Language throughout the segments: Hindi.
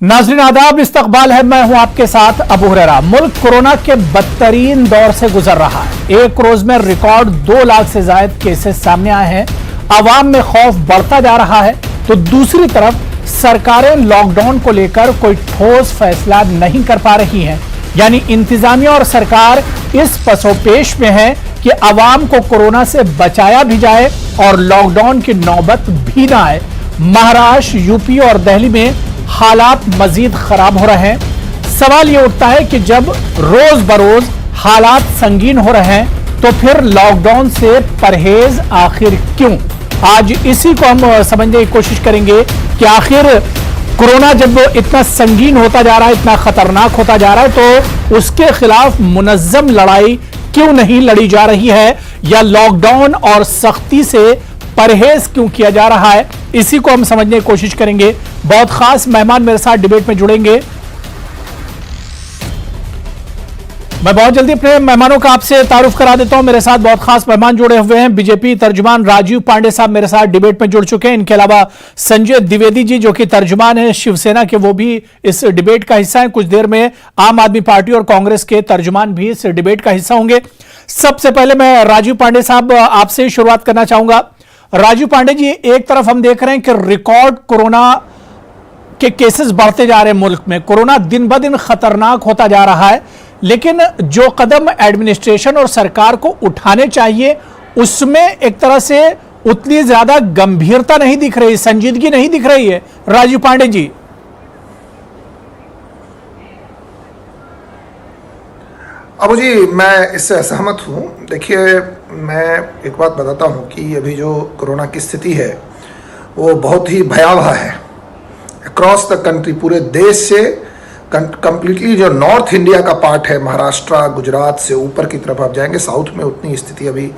नाज़रीन आदाब, इस्तकबाल है। मैं हूं आपके साथ अबू हुरैरा। मुल्क कोरोना के बदतरीन दौर से गुजर रहा है। एक रोज में रिकॉर्ड 2 लाख से ज्यादा केसेस सामने आए हैं। आवाम में खौफ बढ़ता जा रहा है, तो दूसरी तरफ सरकारें लॉकडाउन को लेकर कोई ठोस फैसला नहीं कर पा रही हैं। यानी इंतजामिया और सरकार इस पसोपेश में है कि आवाम को कोरोना से बचाया भी जाए और लॉकडाउन की नौबत भी ना आए। महाराष्ट्र, यूपी और दिल्ली में हालात मजीद खराब हो रहे हैं। सवाल यह उठता है कि जब रोज बरोज हालात संगीन हो रहे हैं तो फिर लॉकडाउन से परहेज आखिर क्यों? आज इसी को हम समझने की कोशिश करेंगे कि आखिर कोरोना जब इतना संगीन होता जा रहा है, इतना खतरनाक होता जा रहा है, तो उसके खिलाफ मुनज्जम लड़ाई क्यों नहीं लड़ी जा रही है, या लॉकडाउन और सख्ती से परहेज क्यों किया जा रहा है? इसी को हम समझने की कोशिश करेंगे। बहुत खास मेहमान मेरे साथ डिबेट में जुड़ेंगे। मैं बहुत जल्दी अपने मेहमानों का आपसे तारुफ करा देता हूं। मेरे साथ बहुत खास मेहमान जुड़े हुए हैं। बीजेपी तर्जुमान राजीव पांडे साहब मेरे साथ डिबेट में जुड़ चुके हैं। इनके अलावा संजय द्विवेदी जी, जो कि तर्जुमान है शिवसेना के, वो भी इस डिबेट का हिस्सा है। कुछ देर में आम आदमी पार्टी और कांग्रेस के तर्जुमान भी इस डिबेट का हिस्सा होंगे। सबसे पहले मैं राजीव पांडे साहब आपसे शुरुआत करना चाहूंगा। राजीव पांडे जी, एक तरफ हम देख रहे हैं कि रिकॉर्ड कोरोना के केसेस बढ़ते जा रहे हैं मुल्क में, कोरोना दिन ब दिन खतरनाक होता जा रहा है, लेकिन जो कदम एडमिनिस्ट्रेशन और सरकार को उठाने चाहिए उसमें एक तरह से उतनी ज्यादा गंभीरता नहीं दिख रही, संजीदगी नहीं दिख रही है। राजीव पांडे जी। अबू जी, मैं इससे असहमत हूँ। देखिए, मैं एक बात बताता हूँ कि अभी जो कोरोना की स्थिति है वो बहुत ही भयावह है। अक्रॉस द कंट्री, पूरे देश से कंप्लीटली जो नॉर्थ इंडिया का पार्ट है, महाराष्ट्र, गुजरात से ऊपर की तरफ आप जाएंगे, साउथ में उतनी स्थिति अभी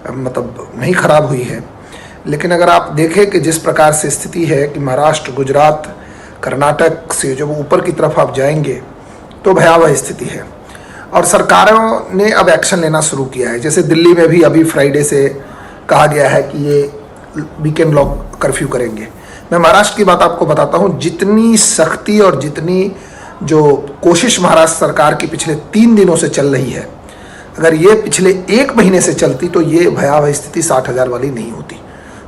मतलब नहीं खराब हुई है। लेकिन अगर आप देखें कि जिस प्रकार से स्थिति है कि महाराष्ट्र, गुजरात, कर्नाटक से जब ऊपर की तरफ आप जाएंगे तो भयावह स्थिति है। और सरकारों ने अब एक्शन लेना शुरू किया है। जैसे दिल्ली में भी अभी फ्राइडे से कहा गया है कि ये वीकेंड लॉक कर्फ्यू करेंगे। मैं महाराष्ट्र की बात आपको बताता हूँ। जितनी सख्ती और जितनी जो कोशिश महाराष्ट्र सरकार की पिछले 3 दिनों से चल रही है, अगर ये पिछले 1 महीने से चलती तो ये भयावह स्थिति 60,000 वाली नहीं होती।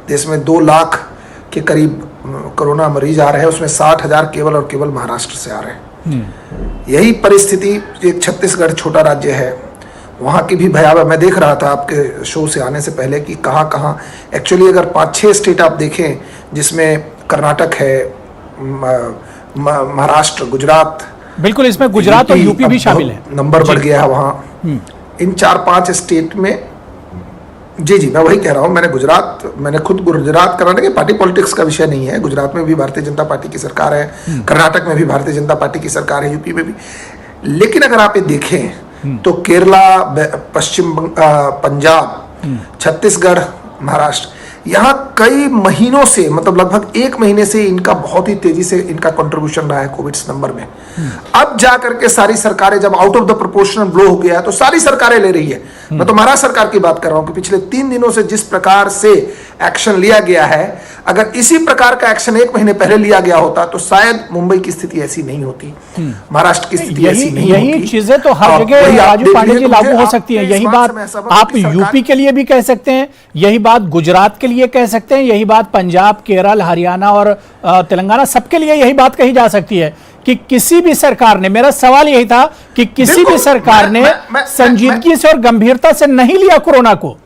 देश में 2 लाख के करीब कोरोना मरीज आ रहे हैं, उसमें 60,000 केवल और केवल महाराष्ट्र से आ रहे हैं। यही परिस्थिति, एक छत्तीसगढ़ छोटा राज्य है, वहाँ की भी भयावह। मैं देख रहा था आपके शो से आने से पहले कि कहाँ कहाँ एक्चुअली अगर 5-6 स्टेट आप देखें, जिसमें कर्नाटक है, महाराष्ट्र, गुजरात, बिल्कुल इसमें गुजरात और यूपी भी शामिल है। नंबर बढ़ गया है वहाँ। इन 4-5 स्टेट में जी मैं वही कह रहा हूँ। मैंने खुद गुजरात, कर्नाटक के पार्टी पॉलिटिक्स का विषय नहीं है। गुजरात में भी भारतीय जनता पार्टी की सरकार है, कर्नाटक में भी भारतीय जनता पार्टी की सरकार है, यूपी में भी। लेकिन अगर आप ये देखें तो केरला, पश्चिम पंजाब, छत्तीसगढ़, महाराष्ट्र, यहाँ कई महीनों से, मतलब लगभग 1 महीने से इनका बहुत ही तेजी से इनका कंट्रीब्यूशन रहा है कोविड नंबर में। अब जाकर के सारी सरकारें, जब out of the proportional blow हो गया है, तो सारी सरकारें ले रही है। मैं तो महाराष्ट्र सरकार की बात कर रहा हूं कि पिछले 3 दिनों से जिस प्रकार से एक्शन लिया गया है, अगर इसी प्रकार का एक्शन 1 महीने पहले लिया गया होता तो शायद मुंबई की स्थिति ऐसी नहीं होती, महाराष्ट्र की स्थिति ऐसी नहीं होती। यही चीजें तो हर जगह राजू पांडे जी लागू हो सकती है। यही बात आप यूपी के लिए भी कह सकते हैं, यही बात गुजरात के लिए कह सकते हैं, यही बात पंजाब, केरल, हरियाणा और तेलंगाना, सबके लिए यही बात कही जा सकती है कि किसी भी सरकार ने, मेरा सवाल यही था कि किसी भी सरकार ने संजीदगी से और गंभीरता से नहीं लिया कोरोना को।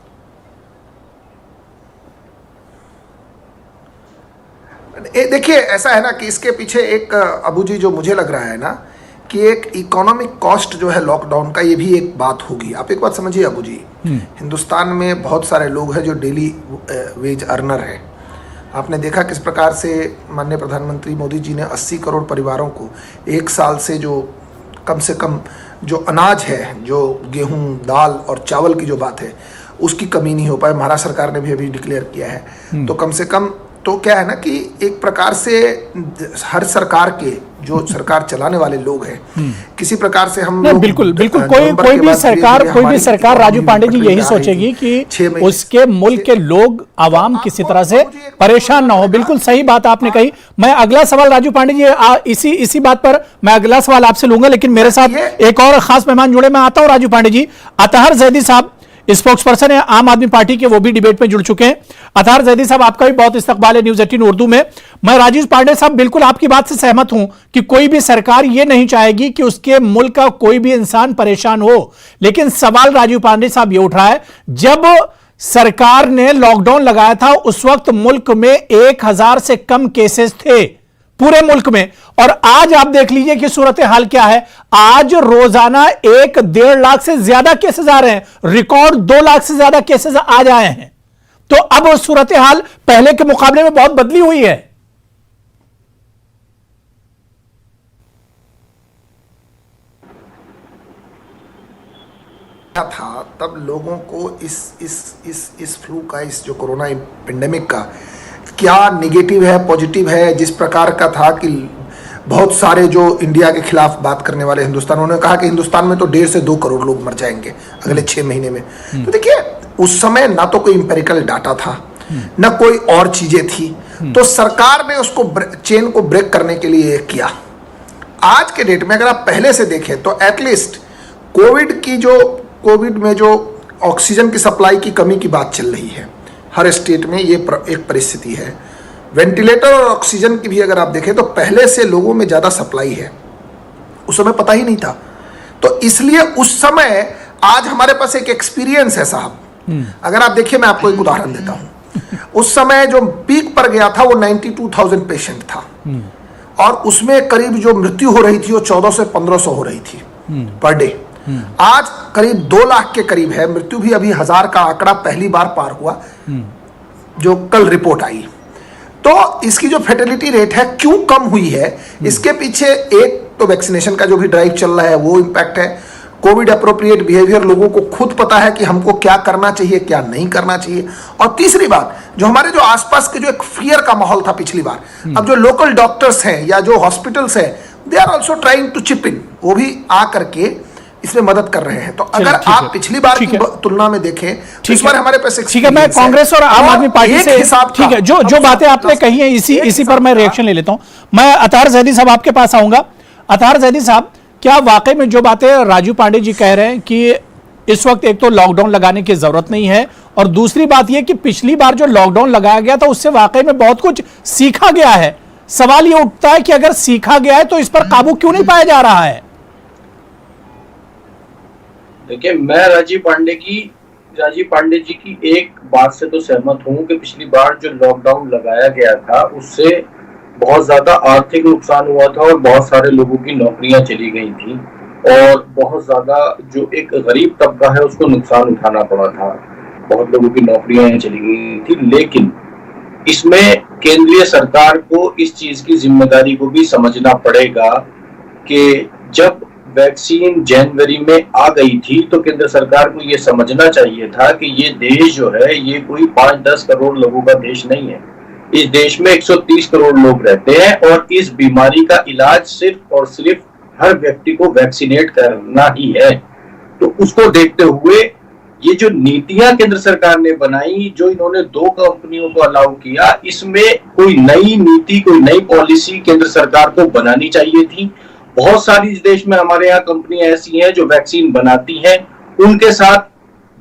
देखिए, ऐसा है ना कि इसके पीछे एक, अबू जी, जो मुझे लग रहा है ना कि एक इकोनॉमिक कॉस्ट जो है लॉकडाउन का, ये भी एक बात होगी। आप एक बात समझिए अबू जी, हिंदुस्तान में बहुत सारे लोग हैं जो डेली वेज अर्नर हैं। आपने देखा किस प्रकार से माननीय प्रधानमंत्री मोदी जी ने 80 करोड़ परिवारों को 1 साल से जो कम से कम जो अनाज है, जो गेहूं, दाल और चावल की जो बात है, उसकी कमी नहीं हो पाए। महाराष्ट्र सरकार ने भी अभी डिक्लेयर किया है, तो कम से कम तो क्या है ना कि एक प्रकार से हर सरकार के जो सरकार चलाने वाले लोग हैं, किसी प्रकार से हम नहीं, लोग बिल्कुल बिल्कुल कोई नवंबर कोई के भी बाद सरकार धीरे-धीरे कोई भी हमारी सरकार राजू इकोनॉमी पांडे जी पटरी यही पे आ रही सोचेगी थी। 6 कि महीने उसके मुल्क के लोग आवाम किसी तरह से परेशान ना हो। बिल्कुल सही बात आपने कही। मैं अगला सवाल राजू पांडे जी इसी बात पर मैं अगला सवाल आपसे लूंगा, लेकिन मेरे साथ एक और खास मेहमान जुड़े। मैं आता हूं राजू पांडे जी। अतहर जैदी साहब स्पोक्स पर्सन है आम आदमी पार्टी के, वो भी डिबेट में जुड़ चुके हैं। अतहर जैदी साहब, आपका भी बहुत इस्तकबाल है न्यूज़ 18 उर्दू में। मैं राजेश पांडे साहब बिल्कुल आपकी बात से सहमत हूं कि कोई भी सरकार यह नहीं चाहेगी कि उसके मुल्क का कोई भी इंसान परेशान हो, लेकिन सवाल राजू पांडे साहब ये उठ रहा है, जब सरकार ने लॉकडाउन लगाया था उस वक्त मुल्क में 1000 से कम केसेस थे पूरे मुल्क में, और आज आप देख लीजिए कि सूरत हाल क्या है। आज रोजाना 1-1.5 लाख से ज्यादा केसेस आ रहे हैं, रिकॉर्ड 2 लाख से ज्यादा केसेस आज आए हैं। तो अब सूरत हाल पहले के मुकाबले में बहुत बदली हुई है। था तब लोगों को इस फ्लू का, इस जो कोरोना पेंडेमिक का क्या नेगेटिव है पॉजिटिव है, जिस प्रकार का था कि बहुत सारे जो इंडिया के खिलाफ बात करने वाले हिंदुस्तान, उन्होंने कहा कि हिंदुस्तान में तो 1.5 से 2 करोड़ लोग मर जाएंगे अगले 6 महीने में। तो देखिए उस समय ना तो कोई इंपेरिकल डाटा था, ना कोई और चीजें थी, तो सरकार ने उसको चेन को ब्रेक करने के लिए किया। आज के डेट में अगर आप पहले से देखें तो एटलीस्ट कोविड में जो ऑक्सीजन की सप्लाई की कमी की बात चल रही है, हर स्टेट में ये एक परिस्थिति है। वेंटिलेटर और ऑक्सीजन की भी अगर आप देखें तो पहले से लोगों में ज़्यादा सप्लाई है, उस समय पता ही नहीं था। तो इसलिए उस समय, आज हमारे पास एक एक्सपीरियंस है साहब। अगर आप देखिए, मैं आपको एक उदाहरण देता हूं। उस समय जो पीक पर गया था वो 92,000 पेशेंट था, और उसमें करीब जो मृत्यु हो रही थी वो 1400 से 1500 हो रही थी पर डे। आज करीब 2 लाख के करीब है मृत्यु, भी अभी 1000 का आंकड़ा पहली बार पार हुआ जो कल रिपोर्ट आई। तो इसकी जो फेटेलिटी रेट है क्यों कम हुई है, इसके पीछे एक तो वैक्सीनेशन का जो भी ड्राइव चल रहा है वो इंपैक्ट है, कोविड अप्रोप्रिएट बिहेवियर, लोगों को खुद पता है कि हमको क्या करना चाहिए क्या नहीं करना चाहिए। और तीसरी बात, जो हमारे जो आसपास के जो एक फियर का माहौल था पिछली बार, अब जो लोकल डॉक्टर्स हैं या जो हॉस्पिटल्स हैं, they are also trying to chip in, वो भी आ करके इसमें मदद कर रहे हैं। तो अगर आप पिछली बार की तुलना में देखें तो इस बार हमारे पास ठीक है, मैं कांग्रेस और आम आदमी पार्टी से ठीक है, जो बातें आपने कही हैं इसी पर मैं रिएक्शन ले लेता हूं। मैं अतहर जैदी साहब आपके पास आऊंगा। अतहर जैदी साहब, क्या वाकई में जो बातें राजू पांडे जी कह रहे हैं कि इस वक्त एक तो लॉकडाउन लगाने की जरूरत नहीं है, और दूसरी बात यह कि पिछली बार जो लॉकडाउन लगाया गया था उससे वाकई में बहुत कुछ सीखा गया है। सवाल यह उठता है कि अगर सीखा गया है तो इस पर काबू क्यों नहीं पाया जा रहा है? देखिए, मैं राजीव पांडे जी की एक बात से तो सहमत हूं कि पिछली बार जो लॉकडाउन लगाया गया था उससे बहुत ज्यादा आर्थिक नुकसान हुआ था और बहुत सारे लोगों की नौकरियां चली गई थी, और बहुत ज्यादा जो एक गरीब तबका है उसको नुकसान उठाना पड़ा था, बहुत लोगों की नौकरियां चली गई थी। लेकिन इसमें केंद्रीय सरकार को इस चीज की जिम्मेदारी को भी समझना पड़ेगा कि जब वैक्सीन जनवरी में आ गई थी तो केंद्र सरकार को यह समझना चाहिए था कि ये देश जो है ये कोई 5-10 करोड़ लोगों का देश नहीं है। इस देश में 130 करोड़ लोग रहते हैं, और इस बीमारी का इलाज सिर्फ और सिर्फ हर व्यक्ति को वैक्सीनेट करना ही है। तो उसको देखते हुए ये जो नीतियां केंद्र सरकार ने बनाई, जो इन्होंने 2 कंपनियों को अलाउ किया, इसमें कोई नई नीति, कोई नई पॉलिसी केंद्र सरकार को बनानी चाहिए थी। बहुत सारी इस देश में हमारे यहाँ कंपनियां ऐसी हैं जो वैक्सीन बनाती हैं, उनके साथ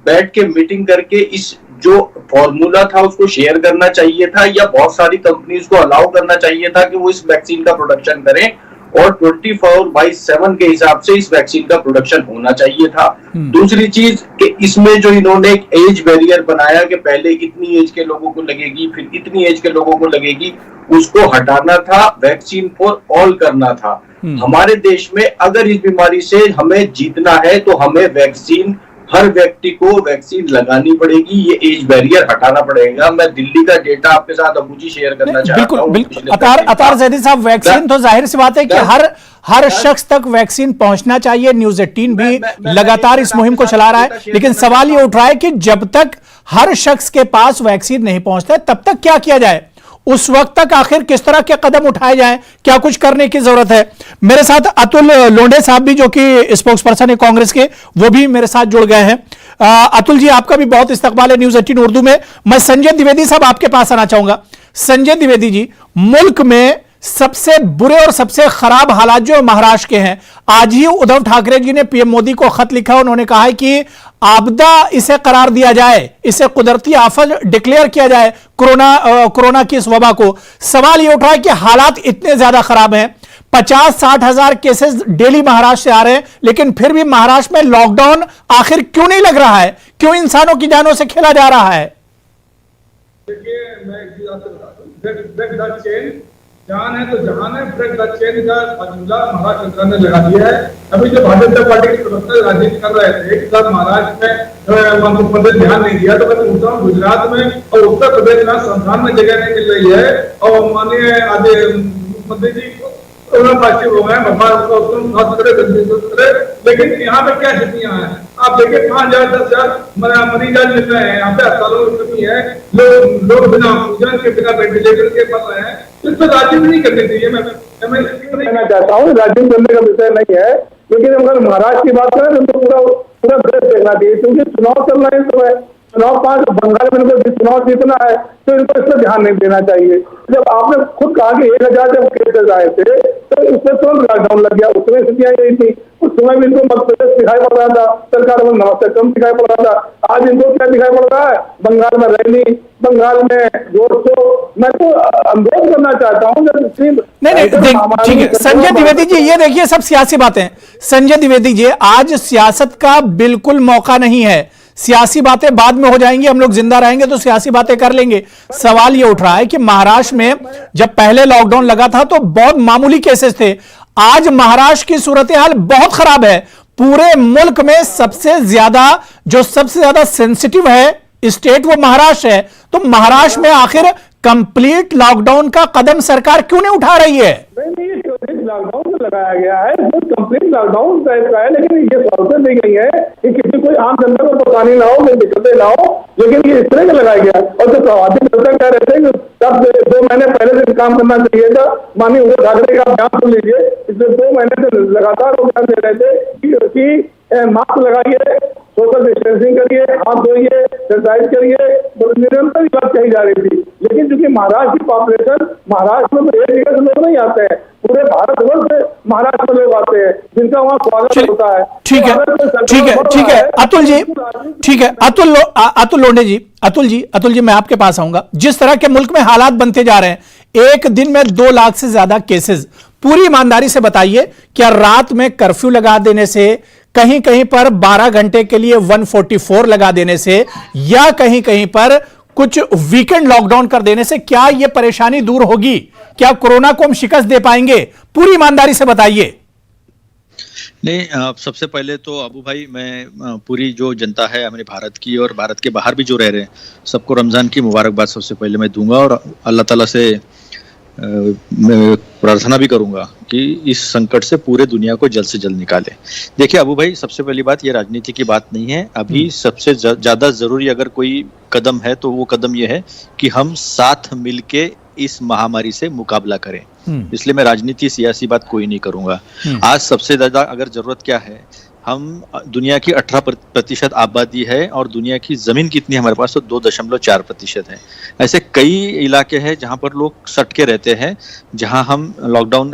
बैठ के मीटिंग करके इस जो फॉर्मूला था उसको शेयर करना चाहिए था, या बहुत सारी कंपनीज को अलाउ करना चाहिए था कि वो इस वैक्सीन का प्रोडक्शन करें, और 24/7 के हिसाब से इस वैक्सीन का प्रोडक्शन होना चाहिए था। दूसरी चीज कि इसमें जो इन्होंने एक एज बैरियर बनाया कि पहले इतनी एज के लोगों को लगेगी फिर इतनी एज के लोगों को लगेगी, उसको हटाना था, वैक्सीन फॉर ऑल करना था। हमारे देश में अगर इस बीमारी से हमें जीतना है तो हमें वैक्सीन, हर व्यक्ति को वैक्सीन लगानी पड़ेगी, ये एज बैरियर हटाना पड़ेगा। मैं दिल्ली का डेटा आपके साथ अबूजी शेयर करना चाहता हूं। बिल्कुल अतार जैदी साहब, वैक्सीन तो जाहिर सी बात है कि हर शख्स तक वैक्सीन पहुंचना चाहिए। न्यूज़ 18 भी लगातार इस मुहिम को चला रहा है, लेकिन सवाल ये उठ रहा है कि जब तक हर शख्स के पास वैक्सीन नहीं पहुंचता तब तक क्या किया जाए। उस वक्त तक आखिर किस तरह के कदम उठाए जाएं, क्या कुछ करने की जरूरत है। मेरे साथ अतुल लोंढे साहब भी, जो कि स्पोक्स पर्सन है कांग्रेस के, वो भी मेरे साथ जुड़ गए हैं। अतुल जी, आपका भी बहुत इस्तकबाल है न्यूज 18 उर्दू में। मैं संजय द्विवेदी साहब आपके पास आना चाहूंगा। संजय द्विवेदी जी, मुल्क में सबसे बुरे और सबसे खराब हालात जो महाराष्ट्र के हैं, आज ही उद्धव ठाकरे जी ने पीएम मोदी को खत लिखा। उन्होंने कहा है कि आपदा इसे करार दिया जाए, इसे कुदरती आफत डिक्लेयर किया जाए कोरोना की इस वबा को। सवाल यह उठ रहा है कि हालात इतने ज्यादा खराब हैं, 50-60 हजार केसेस डेली महाराष्ट्र से आ रहे हैं, लेकिन फिर भी महाराष्ट्र में लॉकडाउन आखिर क्यों नहीं लग रहा है? क्यों इंसानों की जानों से खेला जा रहा है? देखिए, मैं एक चीज आपसे बता दूं, जान है तो जहान है। ब्रेक द चेन का फॉर्मूला महाराष्ट्र सरकार ने लगा दिया है। अभी जो भारतीय जनता पार्टी के प्रवक्ता राजनीति कर रहे थे कि सर महाराष्ट्र में मुख्यमंत्री ध्यान नहीं दिया, तो मैं पूछता हूँ गुजरात में और उत्तर प्रदेश में संस्थान में जगह नहीं मिल रही है और माननीय आदि मुख्यमंत्री जी पॉजिटिव हो गए, लेकिन यहाँ पे क्या स्थितियां हैं आप देखिए। 5,000-10,000 मरीज आज मिल रहे हैं, यहाँ पे अस्पतालों की कमी है, लोग बिना ऑक्सीजन के, बिना वेंटिलेटर के मर रहे हैं। इस पर राजनीति नहीं करनी चाहिए। मैं कहना चाहता हूँ राजनीति करने का विषय नहीं है, लेकिन अगर महाराष्ट्र की बात करें तो पूरा देश देखना चाहिए, क्योंकि चुनाव चल रहे हैं। तो चुनाव बंगाल में इनको चुनाव जीतना है, तो इनको इस पर ध्यान नहीं देना चाहिए। जब आपने खुद कहा कि 1,000 जब केसेस आए थे तो उसमें तुरंत लॉकडाउन लग गया, उसमें स्थितियां गई थी। उस समय भी इनको मध्य प्रदेश दिखाई पड़ रहा था, सरकार में नमस्ते कम दिखाई पड़ रहा था। आज इनको क्या दिखाई पड़ रहा है? बंगाल में रैली, बंगाल में रोड शो। मैं तो अनुरोध करना चाहता हूँ नहीं, ठीक है संजय द्विवेदी जी, ये देखिए सब सियासी बातें। संजय द्विवेदी जी, आज सियासत का बिल्कुल मौका नहीं है। सियासी बातें बाद में हो जाएंगी, हम लोग जिंदा रहेंगे तो सियासी बातें कर लेंगे। सवाल यह उठ रहा है कि महाराष्ट्र में जब पहले लॉकडाउन लगा था तो बहुत मामूली केसेस थे, आज महाराष्ट्र की सूरत हाल बहुत खराब है। पूरे मुल्क में सबसे ज्यादा सेंसिटिव है स्टेट वो महाराष्ट्र है। तो महाराष्ट्र में आखिर कंप्लीट लॉकडाउन का कदम सरकार क्यों नहीं उठा रही है? लॉकडाउन तो लगाया गया है, जो कंप्लीट लॉकडाउन टाइप का है, लेकिन ये सहूलतें दी गई है कि किसी कोई आम जनता को परेशानी ना हो, कोई दिक्कतें ना हो, लेकिन ये इस तरह का लगाया गया। और जो प्रवासी जनता कह रहे थे कि तब 2 महीने पहले से काम करना चाहिए था, माननीय उद्धव ठाकरे का बयान सुन लीजिए, पिछले 2 महीने से लगातार वो बयान दे रहे थे कि मास्क लगाइए, सोशल डिस्टेंसिंग करिए, हाथ धोइए, सैनिटाइज करिए, तो निरंतर बात कही जा रही थी। लेकिन चूंकि महाराष्ट्र की पॉपुलेशन, महाराष्ट्र में तो एक जगह से लोग नहीं आते हैं, पूरे भारतवर्ष से महाराष्ट्र में लोग आते हैं, जिनका वहाँ स्वागत होता है। ठीक है अतुल जी, ठीक है अतुल लोंढे जी, अतुल जी मैं आपके पास आऊंगा। जिस तरह के मुल्क में हालात बनते जा रहे हैं, एक दिन में 2 लाख से ज्यादा केसेस, पूरी ईमानदारी से बताइए, क्या रात में कर्फ्यू लगा देने से, कहीं कहीं पर 12 घंटे के लिए 144 लगा देने से, या कहीं कहीं पर कुछ वीकेंड लॉकडाउन कर देने से क्या यह परेशानी दूर होगी? क्या कोरोना को हम शिकस्त दे पाएंगे? पूरी ईमानदारी से बताइए। नहीं, सबसे पहले तो अबू भाई, मैं पूरी जो जनता है हमारे भारत की और भारत के बाहर भी जो रह रहे हैं, सबको रमजान की मुबारकबाद सबसे पहले मैं दूंगा और अल्लाह ताला से मैं प्रार्थना भी करूंगा कि इस संकट से पूरे दुनिया को जल्द से जल्द निकाले। देखिए अबू भाई, सबसे पहली बात, ये राजनीति की बात नहीं है। अभी सबसे ज्यादा जरूरी अगर कोई कदम है तो वो कदम ये है कि हम साथ मिलके इस महामारी से मुकाबला करें। इसलिए मैं राजनीति सियासी बात कोई नहीं करूंगा। आज सबसे ज्यादा अगर जरूरत क्या है, हम दुनिया की 18% आबादी है और दुनिया की जमीन कितनी है हमारे पास, तो 2.4% है। ऐसे कई इलाके हैं जहां पर लोग सट के रहते हैं, जहां हम लॉकडाउन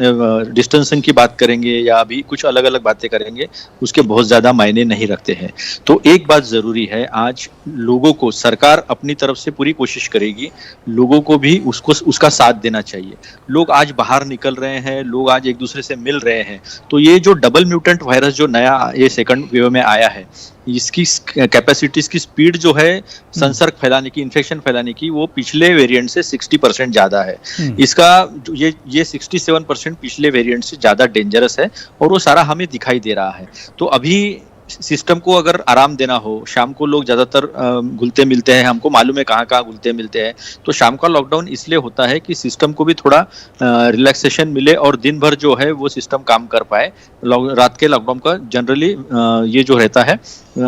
डिस्टेंसिंग की बात करेंगे या अभी कुछ अलग अलग बातें करेंगे, उसके बहुत ज्यादा मायने नहीं रखते हैं। तो एक बात जरूरी है, आज लोगों को सरकार अपनी तरफ से पूरी कोशिश करेगी, लोगों को भी उसका साथ देना चाहिए। लोग आज बाहर निकल रहे हैं, लोग आज एक दूसरे से मिल रहे हैं। तो ये जो डबल म्यूटेंट वायरस जो नया ये सेकंड वेव में आया है, इसकी कैपेसिटी, इसकी स्पीड जो है संसर्ग फैलाने की, इन्फेक्शन फैलाने की, वो पिछले वेरिएंट से 60% ज्यादा है। इसका ये 67% पिछले वेरिएंट से ज्यादा डेंजरस है और वो सारा हमें दिखाई दे रहा है। तो अभी सिस्टम को अगर आराम देना हो, शाम को लोग ज्यादातर घुलते मिलते हैं, हमको मालूम है कहाँ कहाँ घुलते मिलते हैं, तो शाम का लॉकडाउन इसलिए होता है कि सिस्टम को भी थोड़ा रिलैक्सेशन मिले और दिन भर जो है वो सिस्टम काम कर पाए। रात के लॉकडाउन का जनरली ये जो रहता है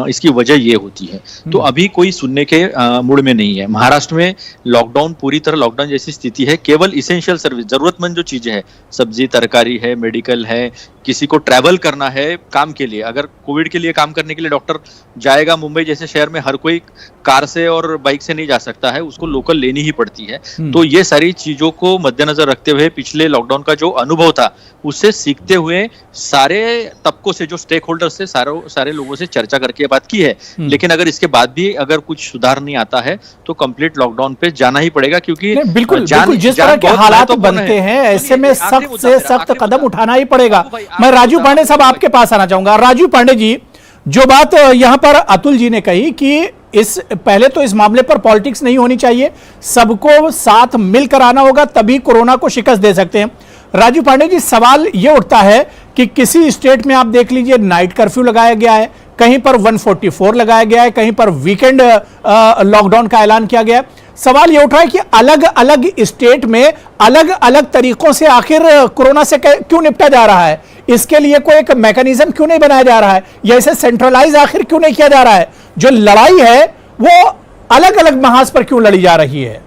इसकी वजह ये होती है। तो अभी कोई सुनने के मूड में नहीं है। महाराष्ट्र में लॉकडाउन, पूरी तरह लॉकडाउन जैसी स्थिति है। केवल इसेंशियल सर्विस, जरूरतमंद जो चीजें हैं, सब्जी तरकारी है, मेडिकल है, किसी को ट्रैवल करना है काम के लिए, अगर कोविड के लिए काम करने के लिए डॉक्टर जाएगा मुंबई जैसे शहर में, हर कोई कार से और बाइक से नहीं जा सकता है, उसको लोकल लेनी ही पड़ती है। तो ये सारी चीजों को मद्देनजर रखते हुए पिछले लॉकडाउन का जो अनुभव था उससे सीखते हुए सारे तबकों से, जो स्टेक होल्डर से, सारे लोगों से चर्चा करके बात की है। लेकिन अगर इसके बाद भी अगर कुछ सुधार नहीं आता है तो कंप्लीट लॉकडाउन पे जाना ही पड़ेगा, क्योंकि बिल्कुल जिस तरह के हालात बनते हैं ऐसे में सख्त से सख्त कदम उठाना ही पड़ेगा। मैं राजू पांडे साहब आपके पास आना चाहूंगा। राजू पांडे जी, जो बात यहां पर अतुल जी ने कही कि पहले तो इस मामले पर पॉलिटिक्स नहीं होनी चाहिए, सबको साथ मिलकर आना होगा, तभी कोरोना को शिकस्त दे सकते हैं। राजू पांडे जी, सवाल यह उठता है कि किसी स्टेट में आप देख लीजिए नाइट कर्फ्यू लगाया गया है, कहीं पर 144 लगाया गया है, कहीं पर वीकेंड लॉकडाउन का ऐलान किया गया है। सवाल यह उठा है कि अलग अलग स्टेट में अलग अलग तरीकों से आखिर कोरोना से क्यों निपटा जा रहा है? इसके लिए कोई एक मैकेनिज्म क्यों नहीं बनाया जा रहा है, या इसे सेंट्रलाइज आखिर क्यों नहीं किया जा रहा है? जो लड़ाई है वो अलग अलग महाज पर क्यों लड़ी जा रही है?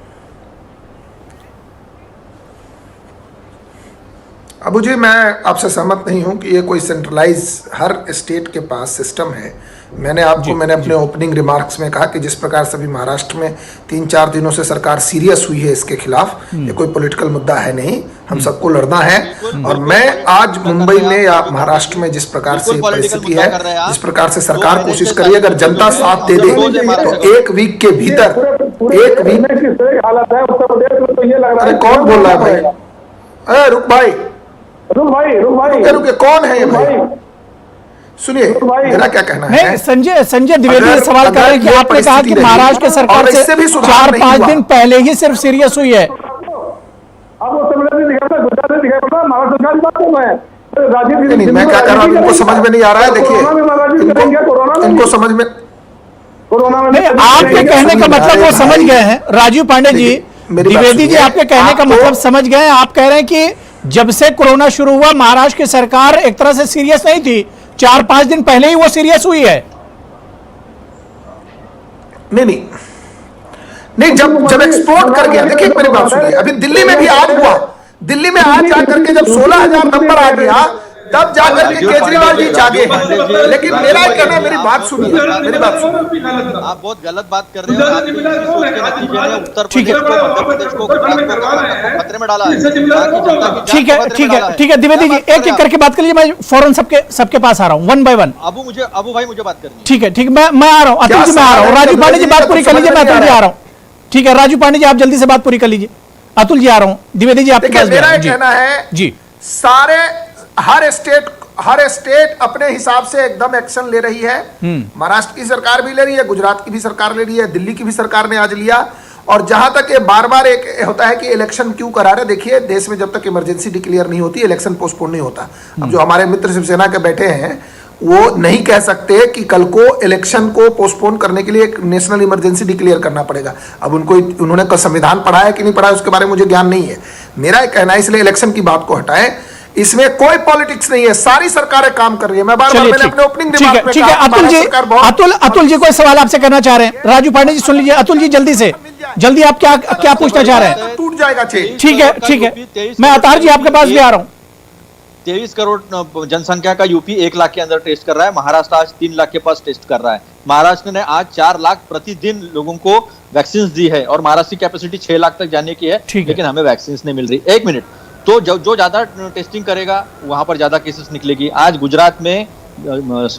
अबू जी, मैं आपसे सहमत नहीं हूं कि ये कोई सेंट्रलाइज हर स्टेट के पास सिस्टम है। मैंने अपने ओपनिंग रिमार्क्स में कहा कि जिस प्रकार से भी महाराष्ट्र में 3-4 दिनों से सरकार सीरियस हुई है इसके खिलाफ, ये कोई पॉलिटिकल मुद्दा है नहीं, हम सबको लड़ना है। और मैं आज मुंबई में या महाराष्ट्र में जिस प्रकार से परिस्थिति है, जिस प्रकार से सरकार कोशिश करिए, अगर जनता साथ दे दे तो एक वीक के भीतर, अरे कौन बोल रहा है भाई? अरे रुक भाई, रुके, कौन है ये भाई? सुनिए, मेरा क्या कहना है। संजय द्विवेदी ये सवाल कर रहे हैं कि आपने कहा कि महाराष्ट्र की सरकार से 4-5 दिन पहले ही सिर्फ सीरियस हुई है। नहीं, मैं क्या कर रहा हूँ, इनको समझ में नहीं आ रहा है। देखिए, इनको समझ में नहीं, आपके कहने का मतलब वो समझ गए हैं। राजू पांडे जी, द्विवेदी जी, आपके कहने का मतलब समझ गए हैं। आप कह रहे हैं कि जब से कोरोना शुरू हुआ महाराष्ट्र की सरकार एक तरह से सीरियस नहीं थी, 4-5 दिन पहले ही वो सीरियस हुई है। नहीं, जब एक्सपोर्ट कर गया, देखिए मेरी बात सुनिए, अभी दिल्ली में भी आज हुआ, दिल्ली में आज जाकर के जब 16,000 नंबर आ गया तब जाकर के केजरीवाल जी जागे हैं। लेकिन मेरा कहना, मेरी बात सुनिए, मेरी बात सुनिए, आप बहुत गलत बात कर रहे हैं। उत्तर प्रदेश को, मध्य प्रदेश को खतरे में डाला है। ठीक है द्विवेदी जी, एक एक करके बात कर लीजिए, मैं फौरन सबके पास आ रहा हूँ, 1 by 1। अबू भाई मुझे बात करनी। ठीक है, मैं आ रहा हूँ, अतुल जी मैं आ रहा हूँ। राजू पांडे जी बात पूरी कर लीजिए, मैं अतुल जी आ रहा हूँ। ठीक है राजू पांडे जी, आप जल्दी से बात पूरी कर लीजिए। अतुल जी आ रहा हूँ, द्विवेदी जी आपके पास। मेरा कहना है जी, हर स्टेट अपने हिसाब से एकदम एक्शन ले रही है। महाराष्ट्र की सरकार भी ले रही है, गुजरात की भी सरकार ले रही है, दिल्ली की भी सरकार ने आज लिया। और जहां तक ये बार-बार एक होता है कि इलेक्शन क्यों करा रहे, देखिए देश में जब तक इमरजेंसी डिक्लेयर नहीं होती इलेक्शन पोस्टपोन नहीं होता। अब जो हमारे मित्र शिवसेना के बैठे हैं वो नहीं कह सकते कि कल को इलेक्शन को पोस्टपोन करने के लिए एक नेशनल इमरजेंसी डिक्लेयर करना पड़ेगा। अब उन्होंने कल संविधान पढ़ा है कि नहीं पढ़ा है उसके बारे में मुझे ज्ञान नहीं है। मेरा कहना है इसलिए इलेक्शन की बात को हटाएं, इसमें कोई पॉलिटिक्स नहीं है, सारी सरकारें काम कर रही है। मैं बार-बार मैंने अपने ओपनिंग रिमार्क में कहा, अतुल जी कोई सवाल आपसे करना चाह रहे हैं। राजू पांडे जी सुन लीजिए, अतुल जी जल्दी आप क्या पूछना चाह रहे हैं? टूट जाएगा। ठीक है, मैं अतार जी आपके पास भी आ रहा हूँ। 23 करोड़ जनसंख्या का यूपी 1 लाख के अंदर टेस्ट कर रहा है। महाराष्ट्र आज 3 लाख के पास टेस्ट कर रहा है। महाराष्ट्र ने आज 4 लाख प्रतिदिन लोगों को वैक्सीन दी है और महाराष्ट्र की कैपेसिटी 6 लाख तक जाने की है, लेकिन हमें वैक्सीन नहीं मिल रही। 1 मिनट, तो जो ज्यादा टेस्टिंग करेगा वहां पर ज्यादा केसेस निकलेगी। आज गुजरात में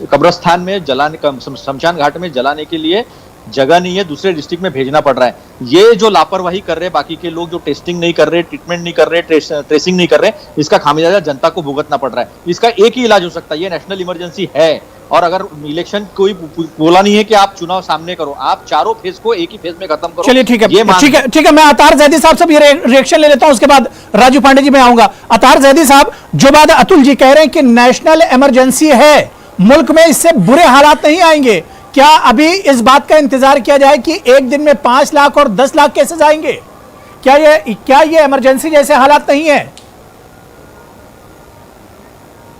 कब्रस्तान में जलाने का, शमशान घाट में जलाने के लिए जगह नहीं है, दूसरे डिस्ट्रिक्ट में भेजना पड़ रहा है। ये जो लापरवाही कर रहे हैं बाकी के लोग, जो टेस्टिंग नहीं कर रहे, ट्रीटमेंट नहीं कर रहे, ट्रेसिंग नहीं कर रहे, इसका खामियाजा जनता को भुगतना पड़ रहा है। इसका एक ही इलाज हो सकता है, ये नेशनल इमरजेंसी है। और अगर इलेक्शन कोई बोला नहीं है कि आप चुनाव सामने करो, आप चारों फेज को एक ही फेज में खत्म करो। चलिए ठीक है, मैं अतार जैदी साहब से भी रिएक्शन ले लेता हूं, उसके बाद राजू पांडे जी में आऊंगा। अतार जैदी साहब, जो बात अतुल जी कह रहे हैं कि नेशनल इमरजेंसी है, मुल्क में इससे बुरे हालात नहीं आएंगे, क्या अभी इस बात का इंतजार किया जाए कि एक दिन में 5 लाख और 10 लाख केसेस आएंगे? क्या ये इमरजेंसी जैसे हालात नहीं है?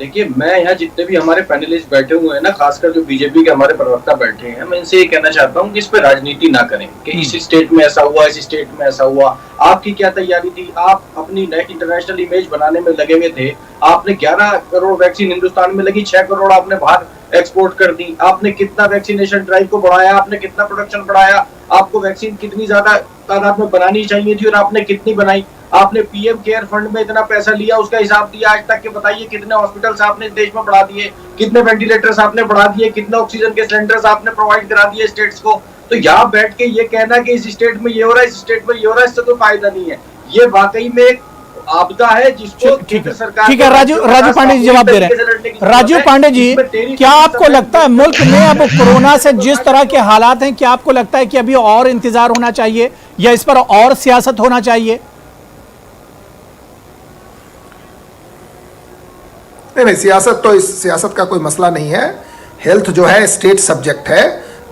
देखिए, मैं यहाँ जितने भी हमारे पैनलिस्ट बैठे हुए हैं ना, खासकर जो बीजेपी के हमारे प्रवक्ता बैठे हैं, मैं इनसे ये कहना चाहता हूँ कि इस पे राजनीति ना करें कि इस स्टेट में ऐसा हुआ, इस स्टेट में ऐसा हुआ। आपकी क्या तैयारी थी? आप अपनी इंटरनेशनल इमेज बनाने में लगे हुए थे। आपने 11 करोड़ वैक्सीन हिंदुस्तान में लगी, 6 करोड़ आपने बाहर एक्सपोर्ट कर दी। आपने कितना वैक्सीनेशन ड्राइव को बढ़ाया, आपने कितना प्रोडक्शन बढ़ाया, आपको वैक्सीन कितनी ज्यादा तादाद में बनानी चाहिए थी और आपने कितनी बनाई। आपने पीएम केयर फंड में इतना पैसा लिया, उसका हिसाब दिया आज तक के बताइए कितने हॉस्पिटल्स आपने देश में बढ़ा दिए, कितने वेंटिलेटर्स आपने बढ़ा दिए, कितने ऑक्सीजन के सिलेंडर्स आपने प्रोवाइड करा दिए स्टेट्स को। तो यहाँ बैठ के ये कहना कि इस स्टेट में ये हो रहा है, इस स्टेट में ये हो रहा है, इससे तो फायदा नहीं है। ये वाकई में एक आपदा है जिसको केंद्र सरकार, ठीक है। राजू पांडे जी जवाब दे रहे हैं। राजू पांडे जी, क्या आपको लगता है मुल्क में अब कोरोना से जिस तरह के हालात हैं, क्या आपको लगता है कि अभी और इंतजार होना चाहिए या इस पर और सियासत होना चाहिए? नहीं, सियासत का कोई मसला नहीं है। हेल्थ जो है स्टेट सब्जेक्ट है,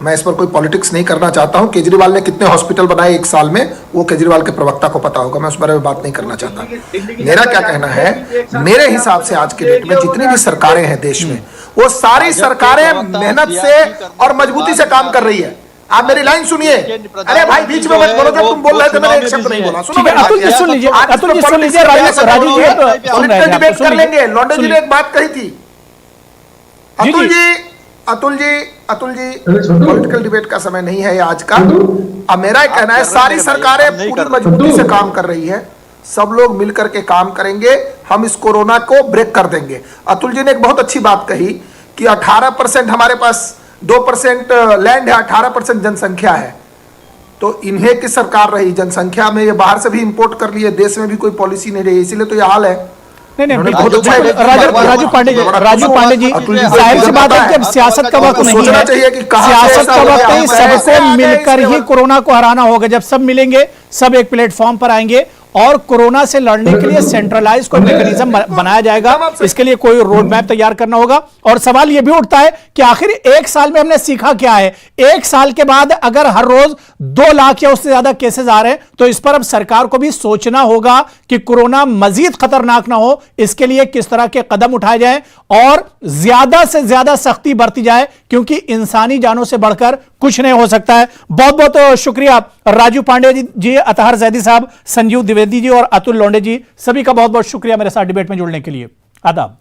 मैं इस पर कोई पॉलिटिक्स नहीं करना चाहता हूं। केजरीवाल ने कितने हॉस्पिटल बनाए एक साल में, वो केजरीवाल के प्रवक्ता को पता होगा, मैं उस बारे में बात नहीं करना चाहता। मेरा क्या कहना है, मेरे हिसाब से आज के डेट में जितनी भी सरकारें हैं देश में, वो सारी सरकारें मेहनत से और मजबूती से काम कर रही है। आप मेरी लाइन सुनिए। अरे भाई, बीच में मत बोलो, जब तुम बोल रहे थे मैंने एक शब्द नहीं बोला। सुनो, अतुल जी सुन लीजिए, अतुल जी सुन लीजिए, राजू जी पॉलिटिकल डिबेट कर लेंगे। लॉन्डे जी ने एक बात कही थी, अतुल जी पॉलिटिकल डिबेट का समय नहीं है ये आज का। अब मेरा कहना है, सारी सरकारें पूरी मजबूती से काम कर रही है, सब लोग मिलकर के काम करेंगे, हम इस कोरोना को ब्रेक कर देंगे। अतुल जी ने एक बहुत अच्छी बात कही कि 18% हमारे पास 2% लैंड है, 18% जनसंख्या है, तो इन्हें की सरकार रही, जनसंख्या में ये बाहर से भी इंपोर्ट कर लिए, देश में भी कोई पॉलिसी नहीं रही, इसीलिए तो ये हाल है। नहीं, बहुत अच्छा है। राजू पांडे जी, जाहिर सी बात है कि अब सियासत का वक्त नहीं है, सियासत का वक्त नहीं, सबको मिलकर ही कोरोना को हराना होगा। जब सब मिलेंगे, सब एक प्लेटफॉर्म पर आएंगे और कोरोना से लड़ने के लिए सेंट्रलाइज कोई मैकेनिज्म बनाया जाएगा। इसके लिए कोई रोड मैप तैयार करना होगा। और सवाल यह भी उठता है कि आखिर एक साल में हमने सीखा क्या है? एक साल के बाद अगर हर रोज 2 लाख या उससे ज्यादा केसेस आ रहे हैं, तो इस पर अब सरकार को भी सोचना होगा कि कोरोना मजीद खतरनाक ना हो, इसके लिए किस तरह के कदम उठाए जाएं और ज्यादा से ज्यादा सख्ती बरती जाए, क्योंकि इंसानी जानों से बढ़कर कुछ नहीं हो सकता है। बहुत बहुत शुक्रिया राजू पांडे जी, अतहर जैदी साहब, संजीव द्विवेदी जी और अतुल लोंडे जी, सभी का बहुत बहुत शुक्रिया मेरे साथ डिबेट में जुड़ने के लिए। आदाब।